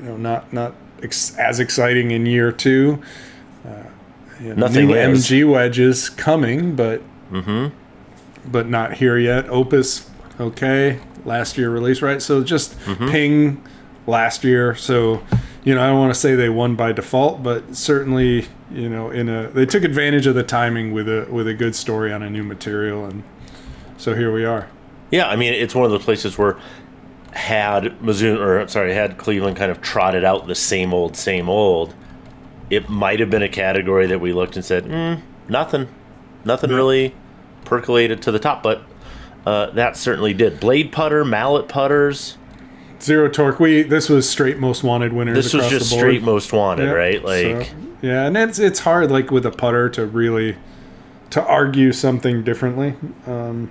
not as exciting in year two. Nothing new is. MG wedges coming, but not here yet. Opus, okay, last year release, right? So just Ping last year. So I don't want to say they won by default, but certainly they took advantage of the timing with a good story on a new material, and so here we are. Yeah, I mean it's one of those places where had Cleveland kind of trotted out the same old. It might have been a category that we looked and said, nothing really percolated to the top, but that certainly did. Blade putter, mallet putters. Zero torque. This was straight most wanted winners. This was just straight most wanted, right? Like, so, yeah, and it's hard, like with a putter, to argue something differently. And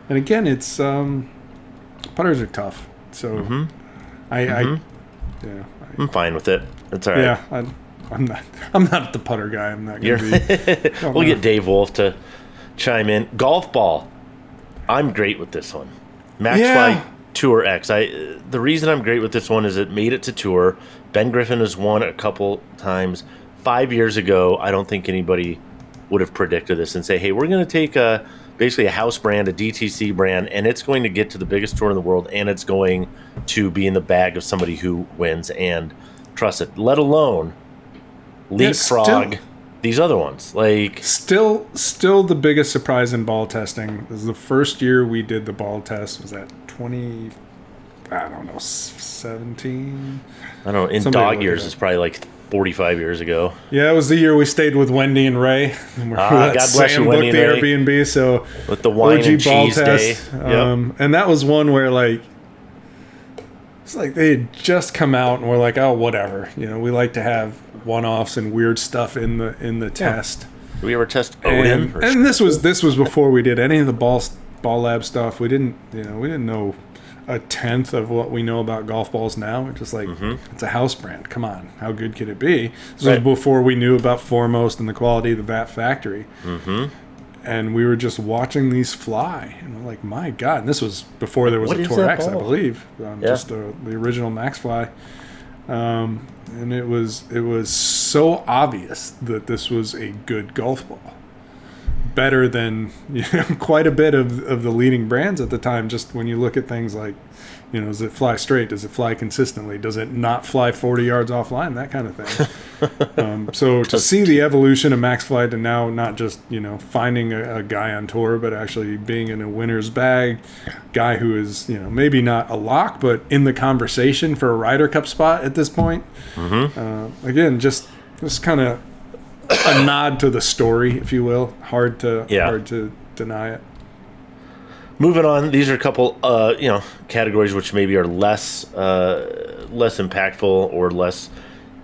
again, it's putters are tough. So I'm fine with it. It's all right. Yeah, I'm not the putter guy. I'm not going to be. We'll get Dave Wolf to chime in. Golf ball. I'm great with this one. MaxFly Tour X. The reason I'm great with this one is it made it to Tour. Ben Griffin has won a couple times. 5 years ago, I don't think anybody would have predicted this and say, hey, we're going to take basically a house brand, a DTC brand, and it's going to get to the biggest tour in the world, and it's going to be in the bag of somebody who wins and trust it, let alone leapfrog these other ones. Like still the biggest surprise in ball testing is the first year we did the ball test was at 17. I don't know, in dog years it's probably like 45 years ago. Yeah, it was the year we stayed with Wendy and Ray. God bless you, Wendy and Ray. Airbnb, so with the wine OG and ball cheese test. day. Yep. And that was one where like it's like they had just come out and we're like, oh, whatever. We like to have one-offs and weird stuff in the test. Did we ever test Odin? And this was before we did any of the ball lab stuff. We didn't know a tenth of what we know about golf balls now. We're just like, it's a house brand. Come on, how good could it be? This was before we knew about Foremost and the quality of the Bat Factory. And we were just watching these fly, and we're like, my God! And this was before there was a Tour X, I believe, just the original MaxFly. And it was so obvious that this was a good golf ball, better than quite a bit of the leading brands at the time. Just when you look at things like, does it fly straight? Does it fly consistently? Does it not fly 40 yards offline? That kind of thing. So to see the evolution of MaxFly to now not just finding a guy on tour, but actually being in a winner's bag, guy who is maybe not a lock, but in the conversation for a Ryder Cup spot at this point. Again, just kind of a nod to the story, if you will. Hard to deny it. Moving on, these are a couple, categories which maybe are less impactful or less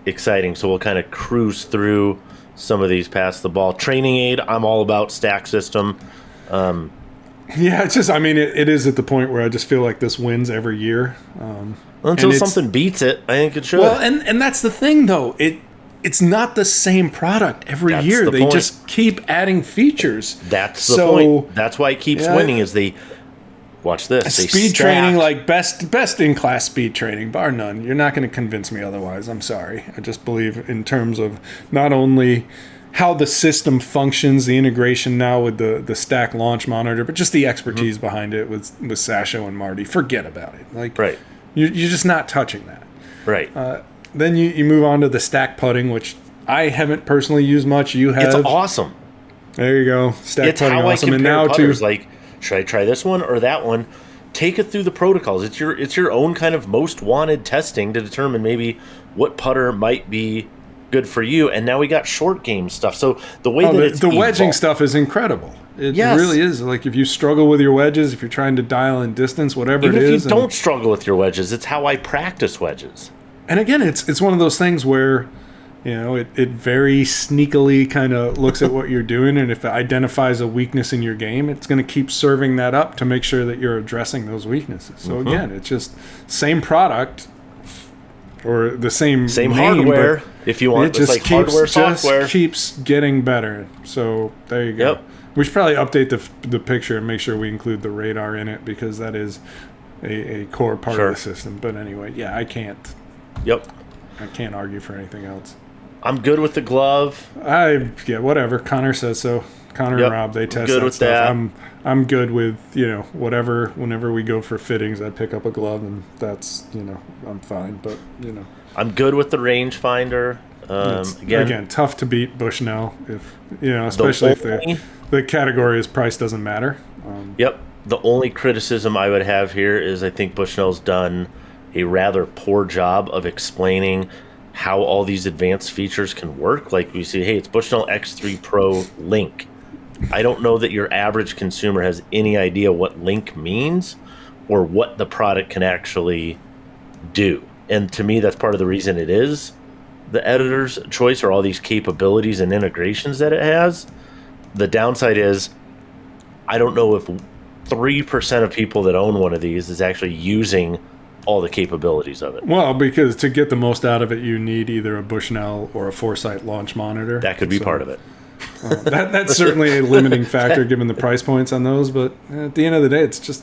exciting. So we'll kind of cruise through some of these past the ball. Training aid, I'm all about stack system. Yeah, it's just, it is at the point where I just feel like this wins every year. Until something beats it, I think it should. Well, and that's the thing, though. It's not the same product every year. They just keep adding features. That's the point. That's why it keeps winning. Is they watch this speed training, like best in class speed training, bar none. You're not going to convince me otherwise. I'm sorry. I just believe in terms of not only how the system functions, the integration now with the stack launch monitor, but just the expertise behind it with Sasho and Marty. Forget about it. Like, Right. You're just not touching that. Right. Then you move on to the stack putting, which I haven't personally used much. You have. It's awesome. There you go. Stack It's putting how awesome. I compare And now putters. Like, should I try this one or that one? Take it through the protocols. It's your own kind of most wanted testing to determine maybe what putter might be good for you. And now we got short game stuff. So the way that it's the wedging evolved, stuff is incredible. It Yes. really is. Like, if you struggle with your wedges, if you're trying to dial in distance, whatever even it if is. you don't struggle with your wedges, it's how I practice wedges. And again, it's one of those things where, it very sneakily kind of looks at what you're doing, and if it identifies a weakness in your game, it's going to keep serving that up to make sure that you're addressing those weaknesses. So again, it's just same product or the same name, hardware, but if you want. it just it's like hardware, software. just keeps getting better. So there you go. Yep. We should probably update the picture and make sure we include the radar in it, because that is a core part of the system. But anyway, yeah, I can't argue for anything else. I'm good with the glove. Whatever. Connor says so. Connor and Rob, they test good that with stuff. that. I'm good with, whatever. Whenever we go for fittings, I pick up a glove, and that's, I'm fine. But, I'm good with the rangefinder. Again, tough to beat Bushnell, if especially if the category is price doesn't matter. The only criticism I would have here is I think Bushnell's done a rather poor job of explaining how all these advanced features can work. Like, we see, hey, it's Bushnell X3 Pro Link. I don't know that your average consumer has any idea what Link means or what the product can actually do. And to me, that's part of the reason it is the editor's choice, or all these capabilities and integrations that it has. The downside is I don't know if 3% of people that own one of these is actually using all the capabilities of it. Well, because to get the most out of it, you need either a Bushnell or a Foresight launch monitor. That could be part of it. That's certainly a limiting factor given the price points on those. But at the end of the day, it's just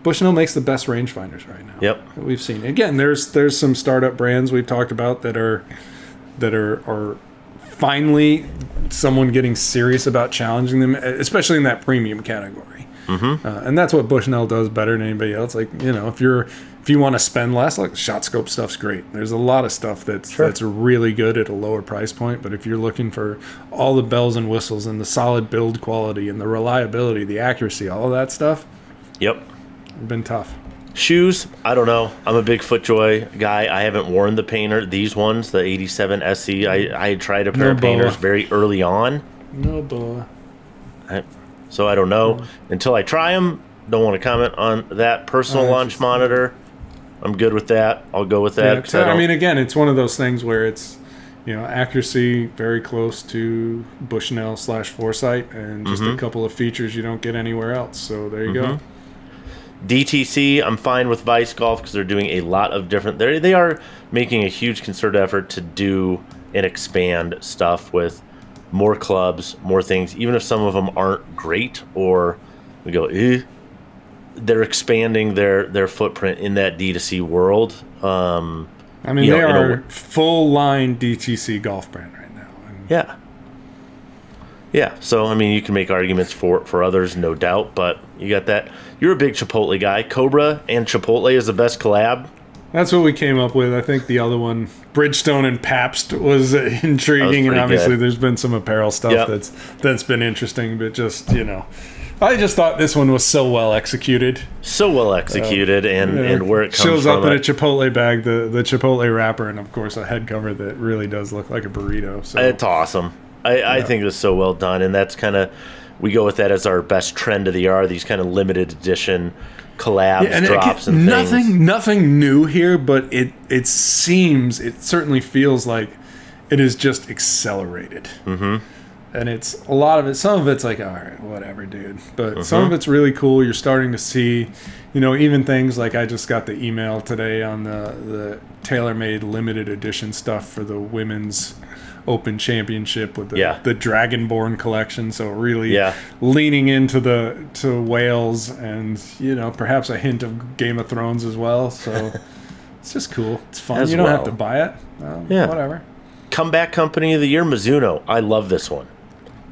Bushnell makes the best rangefinders right now. Yep. That we've seen. Again, there's some startup brands we've talked about that are finally someone getting serious about challenging them, especially in that premium category. And that's what Bushnell does better than anybody else. Like, if you want to spend less, like, shot scope stuff's great. There's a lot of stuff that's really good at a lower price point. But if you're looking for all the bells and whistles and the solid build quality and the reliability, the accuracy, all of that stuff, it's been tough. Shoes, I don't know. I'm a big FootJoy guy. I haven't worn the painter. These ones, the 87 SE, I tried a pair of painters very early on. No boy. So I don't know. Until I try them, don't want to comment on that. Personal launch monitor, I'm good with that. I'll go with that. Yeah, I mean, again, it's one of those things where it's, accuracy very close to Bushnell / Foresight, and just a couple of features you don't get anywhere else. So there you go. DTC, I'm fine with Vice Golf because they're doing a lot of different. They are making a huge concerted effort to do and expand stuff with more clubs, more things. Even if some of them aren't great, or we go, they're expanding their footprint in that D2C world. I mean, they are full line DTC golf brand right now. Yeah. So I mean, you can make arguments for others, no doubt, but you got that. You're a big Chipotle guy. Cobra and Chipotle is the best collab. That's what we came up with. I think the other one, Bridgestone and Pabst, was intriguing, and obviously there's been some apparel stuff that's been interesting, but just, I just thought this one was so well executed. And where it comes from. Shows up in a Chipotle bag, the Chipotle wrapper, and of course a head cover that really does look like a burrito. So it's awesome. I think it was so well done, and that's kind of, we go with that as our best trend of the year, these kind of limited edition collabs, drops, and things. Nothing new here, but it certainly feels like it is just accelerated. And it's a lot of it. Some of it's like, all right, whatever, dude. But some of it's really cool. You're starting to see, even things like, I just got the email today on the TaylorMade limited edition stuff for the women's Open Championship with the Dragonborn collection. So really leaning into to Wales and, perhaps a hint of Game of Thrones as well. So it's just cool. It's fun. You don't have to buy it. Whatever. Comeback Company of the Year, Mizuno. I love this one.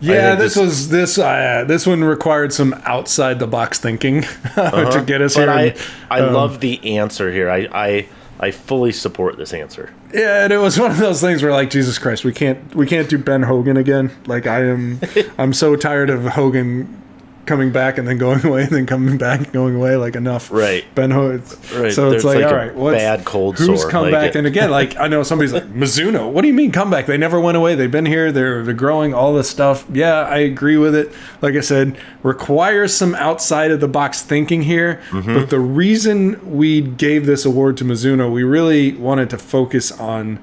Yeah, this one required some outside the box thinking to get us but here. I love the answer here. I fully support this answer. Yeah, and it was one of those things where, like, Jesus Christ, we can't do Ben Hogan again. Like, I'm so tired of Hogan coming back and then going away and then coming back and going away. Like, enough. Right. Ben Hogan. Right. So it's like, all right, what's bad cold who's sore? come back? And again, like, I know somebody's like, Mizuno. What do you mean comeback? They never went away. They've been here. They're growing. All this stuff. Yeah, I agree with it. Like I said, requires some outside of the box thinking here. Mm-hmm. But the reason we gave this award to Mizuno, we really wanted to focus on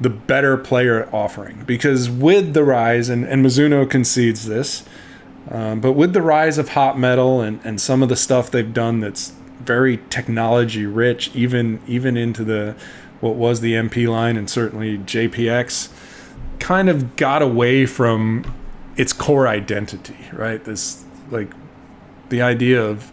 the better player offering, because with the rise, and Mizuno concedes this, but with the rise of hot metal and some of the stuff they've done that's very technology rich, even into what was the MP line, and certainly JPX, kind of got away from its core identity, right? This, like, the idea of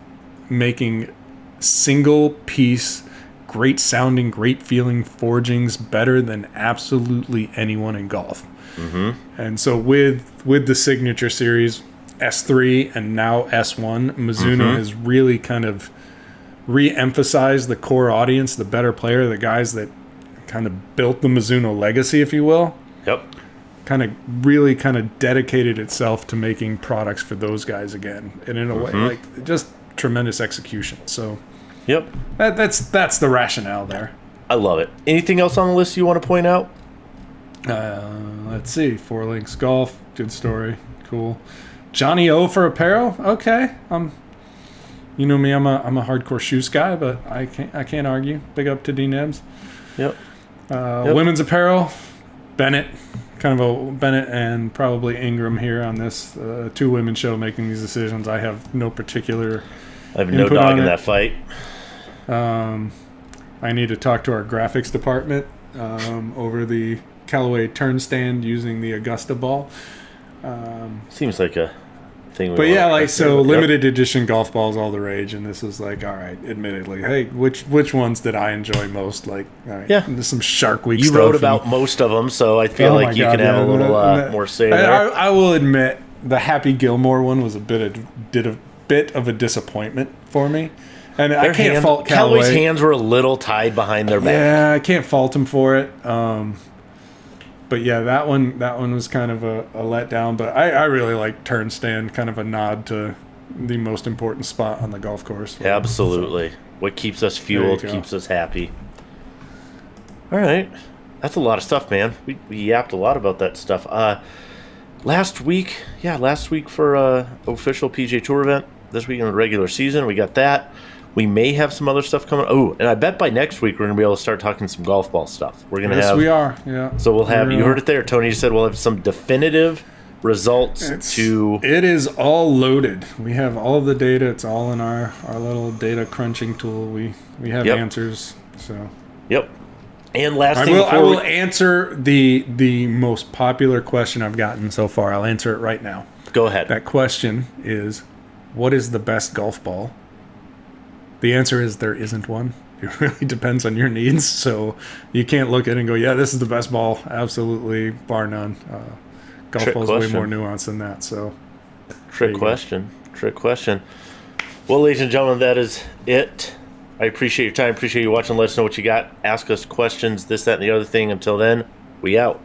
making single piece, great sounding, great feeling forgings better than absolutely anyone in golf. Mm-hmm. And so with the Signature Series, S3 and now S1, Mizuno has really kind of re-emphasized the core audience, the better player, the guys that kind of built the Mizuno legacy, if you will. Yep. Kind of dedicated itself to making products for those guys again. And in a way, like, just tremendous execution. So yep. That's the rationale there. I love it. Anything else on the list you want to point out? Let's see. Four Links Golf. Good story. Cool. Johnny O for apparel. Okay. You know me. I'm a hardcore shoes guy, but I can't argue. Big up to D Nebs. Yep. Women's apparel. Bennett. Kind of a Bennett and probably Ingram here on this two women show making these decisions. I have no particular. I have no dog in that fight. I need to talk to our graphics department over the Callaway turn stand using the Augusta ball. Seems like a thing. But yeah, like, so limited edition golf balls all the rage, and this was like, all right, admittedly, hey, which ones did I enjoy most? Like, all right, yeah, there's some Shark Week you stuff. You wrote about most of them, so I feel like you can have a little more say there. I will admit the Happy Gilmore one was a bit of a disappointment for me. And I can't fault Callaway. Callaway's hands were a little tied behind their back. Yeah, I can't fault him for it. But yeah, that one was kind of a letdown. But I really like turn stand, kind of a nod to the most important spot on the golf course. Absolutely. So, what keeps us fueled, keeps us happy. All right. That's a lot of stuff, man. We yapped a lot about that stuff. Last week for official PGA Tour event. This week in the regular season, we got that. We may have some other stuff coming. Oh, and I bet by next week we're going to be able to start talking some golf ball stuff. We're going to have. Yes, we are. Yeah. So we'll have. You heard it there. Tony just said we'll have some definitive results It is all loaded. We have all of the data. It's all in our little data crunching tool. We have answers. So. Yep. And last thing, I will answer the most popular question I've gotten so far. I'll answer it right now. Go ahead. That question is, what is the best golf ball? The answer is there isn't one. It really depends on your needs. So you can't look at it and go, yeah, this is the best ball. Absolutely, bar none. Golf ball is way more nuanced than that. So, Trick question. Well, ladies and gentlemen, that is it. I appreciate your time. Appreciate you watching. Let us know what you got. Ask us questions, this, that, and the other thing. Until then, we out.